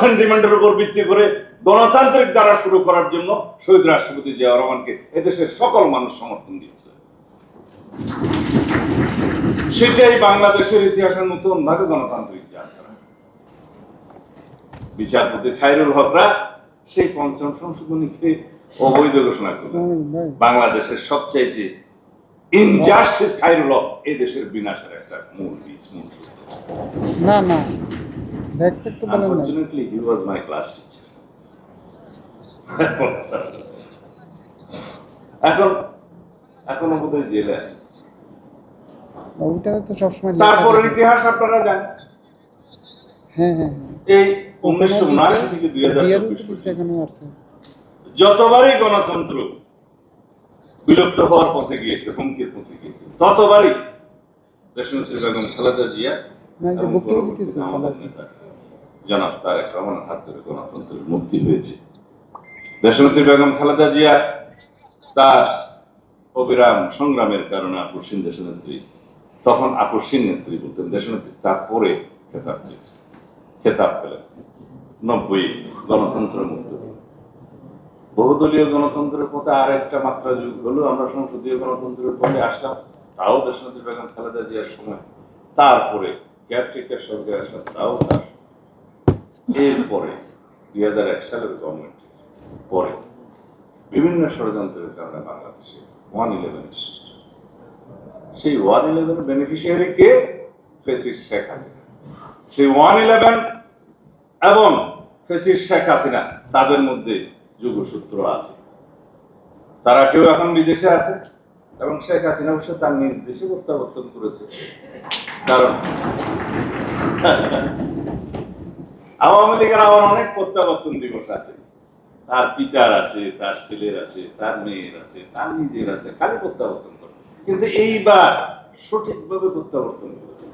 সেন্টিমেন্টের উপর ভিত্তি করে গণতান্ত্রিক ধারা শুরু করার জন্য শহীদ রাষ্ট্রপতি জিয়াউর রহমানকে এদেশের সকল মানুষ সমর্থন দিয়েছিল। সেটাই বাংলাদেশের ইতিহাসের নতুন ভাবে গণতান্ত্রিক যাত্রা। বিচারপতি খায়রুল হকরা সেই পঞ্চম সংশোধনীকে অবৈধ ঘোষণা করলেন। বাংলাদেশের সবচাইতে ইনজাস্টিস খায়রুল হক এই দেশের বিনাশের একটা মূল বীজ, মূল সূত্র। না না, Unfortunately, he was my class teacher. এখন বোধহয় জেলে আছে। ওইটাও তো সবসময় তারপরের ইতিহাস আপনারা জানেন। হ্যাঁ হ্যাঁ, এই 1979 থেকে 2024 এখনো আছে। যতবারই গণতন্ত্র বিলুপ্ত হওয়ার পথে গিয়েছে, হুমকির পথে গিয়েছে, ততবারই দেশনেত্রী বেগম খালেদা জিয়া এবং পরবর্তীতে আমাদের নেতা জনাব তারেক রহমানের হাত ধরে গণতন্ত্রের মুক্তি হয়েছে। দেশনেত্রী বেগম খালেদা জিয়া তার অবিরাম সংগ্রামের কারণে আপসীন দেশনেত্রী, তখন আপসীন নেত্রী বলতেন, দেশনেত্রী তারপরে খেতাব পেয়েছে, খেতাব পেলেন 90 গণতন্ত্র মুক্ত। বহুদলীয় গণতন্ত্রের পথে আর একটা মাত্রা যুগ হলো, আমরা সংসদীয় গণতন্ত্রের পথে আসলাম, তাও দেশনেত্রী বেগম খালেদা জিয়ার সময়। তারপরে কেয়ারটেকার সরকার আসলাম, তাও তার। এরপরে 2001 সালের গভর্নমেন্টের পরে বিভিন্ন ষড়যন্ত্রের কারণে বাংলাদেশে 111 সৃষ্টি। সেই 111 বেনিফিশিয়ারি কে? ফ্যাসিস্ট শেখ হাসিনা। সেই 111 এবং ফ্যাসিস্ট শেখ হাসিনা, তাদের মধ্যে যোগসূত্র আছে। তারা কেউ এখন বিদেশে আছে এবং শেখ হাসিনা অবশ্য তার নিজ দেশে প্রত্যাবর্তন করেছে। কারণ আওয়ামী লীগের আবার অনেক প্রত্যাবর্তন দিবস আছে, তার পিতার আছে, তার ছেলের আছে, তার মেয়ের আছে, তার নিজের আছে, খালি প্রত্যাবর্তন করে। কিন্তু এইবার সঠিকভাবে প্রত্যাবর্তন করেছে,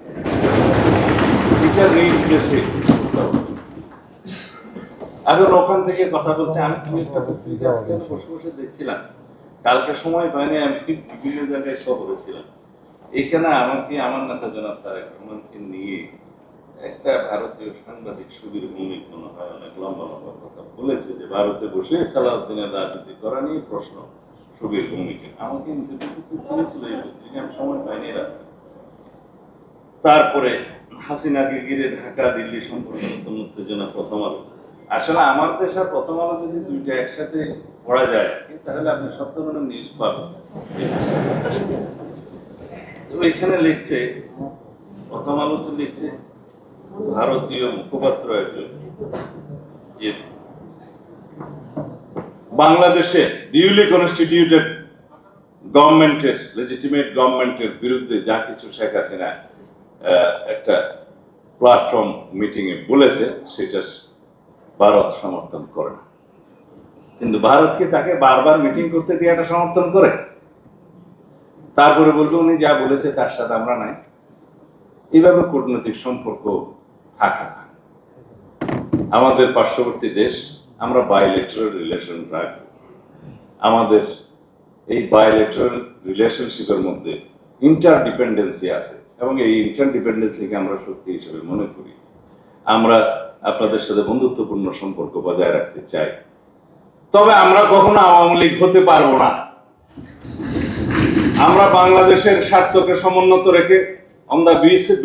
পিতার নিজ দেশে প্রত্যাবর্তন। এখন ওখান থেকে কথা বলছে, আমি কি একটা পত্রিকা বসে বসে দেখছিলাম, কালকে সময় পাইনি, আমি বিভিন্ন জায়গায় শহরে ছিলাম। এখানে আমাকে আমার নেতা জনাব তারেক রহমানকে নিয়ে একটা ভারতীয় সাংবাদিক সুবীর ভৌমিক মনে হয় অনেক লম্বা লম্বা কথা বলেছে, যে ভারতে বসে সালাউদ্দিনের রাজনীতি করা নিয়ে প্রশ্ন সুবীর ভৌমিকের। আমাকে ইন্টারভিউ ছিল এই পত্রিকা, আমি সময় পাইনি রাখতে। তারপরে হাসিনাকে ঘিরে ঢাকা দিল্লি সম্পর্কে নতুন উত্তেজনা, প্রথম আলো। আসলে আমার দেশ আর প্রথম আলো যদি দুইটা একসাথে পড়া যায়, তাহলে আপনি সব ধরনের নিউজ পাবেন। এখানে লিখছে, প্রথম আলোতে লিখছে ভারতীয় মুখপাত্র একজন, যে বাংলাদেশে ডিউলি কনস্টিটিউটেড গভর্নমেন্টের, লেজিটিমেট গভর্নমেন্টের বিরুদ্ধে যা কিছু শেখ হাসিনা একটা প্ল্যাটফর্ম মিটিং এ বলেছে, সেটা ভারত সমর্থন করে না। কিন্তু ভারতকে তাকে বারবার মিটিং করতে দিয়ে একটা সমর্থন করে, তারপরে বলবো উনি যা বলেছে তার সাথে আমরা নাই। এইভাবে কূটনৈতিক সম্পর্ক থাকে না। আমাদের পার্শ্ববর্তী দেশ, আমরা বাইলেটারাল রিলেশন রাখব। আমাদের এই বাইলেটারাল রিলেশনশিপের মধ্যে ইন্টারডিপেন্ডেন্সি আছে, এবং এই ইন্টারডিপেন্ডেন্সিকে আমরা শক্তি হিসেবে মনে করি। আমরা আপনাদের সাথে বন্ধুত্বপূর্ণ সম্পর্ক বজায় রাখতে চাই, তবে আমরা কখনো আওয়ামী লীগ হতে পারবো না। আমরা বাংলাদেশের স্বার্থকে সমুন্নত রেখে on the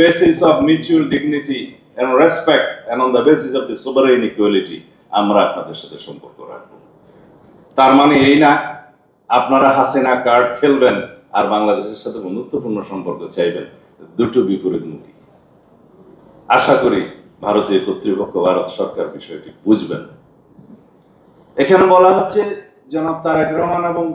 basis of mutual dignity and respect and on the basis of the sovereign equality আমরা আপনাদের সাথে সম্পর্ক রাখবো। তার মানে এই না আপনারা হাসিনা কার্ড খেলবেন আর বাংলাদেশের সাথে বন্ধুত্বপূর্ণ সম্পর্ক চাইবেন, দুটো বিপরীতমুখী। আশা করি ভারতীয় কর্তৃপক্ষ, ভারত সরকার বিষয়টি বুঝবেন। এখানে বলা হচ্ছে জনাব তারেক রহমান এবং